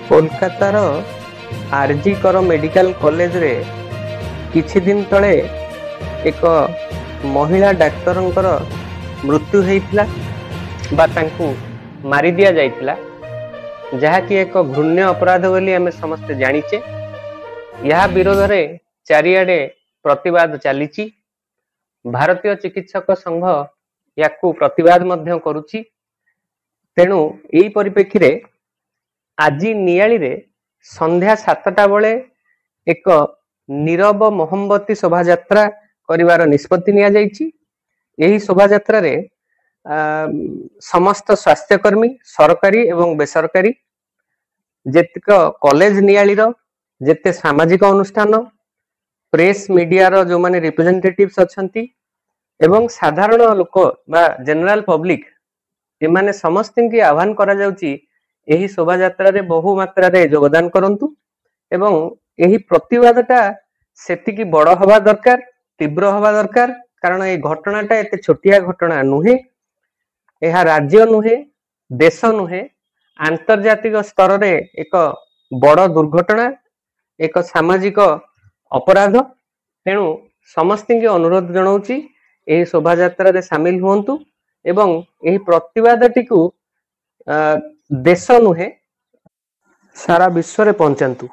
कोलकातार आरजी कर medical college रे किछि दिन तले एक महिला डाक्तरंकर मृत्यु होइथिला बा तांकू मारी दिया जाइथिला, जहाँकि एक घृण्य अपराध बोली आमे समस्ते जानिचे। यह विरोध रे चारिआडे प्रतिवाद चलीची। भारतीय चिकित्सक संघ याकू प्रतिवाद मध्य करुची। तेणु एई परिप्रेक्षी रे आज नियाली रे संध्या 7टा बेले एक नीरव मोहम्मती शोभा यात्रा करिवार निष्पत्ति निया जाइछि। एही शोभा यात्रा रे समस्त स्वास्थ्यकर्मी सरकारी एवं बेसरकारी जेतिक कॉलेज नियाली रो जेते सामाजिक अनुष्ठान प्रेस मीडिया रो जो माने रिप्रेजेंटेटिव्स अछंती एवं साधारण लोक बा जनरल पब्लिक एमाने समस्त की आह्वान करा जाउची एही शोभा यात्रा रे बहु मात्रा रे योगदान करंतु एवं एही प्रतिवादटा सेतिकी बड़ हवा दरकार, तीव्र हवा दरकार। कारण ए घटनाटा एते छोटिया घटना नुहे, एहा राज्य नुहे, देश नुहे, आंतर्जातिक स्तर रे एक बड़ दुर्घटना, एक सामाजिक अपराध। तेणु समस्त की अनुरोध जनाऊची एही शोभा यात्रा रे शामिल हुंतु एवं एही प्रतिवादटी को देश नुहे सारा विश्व रे पहुंचातु।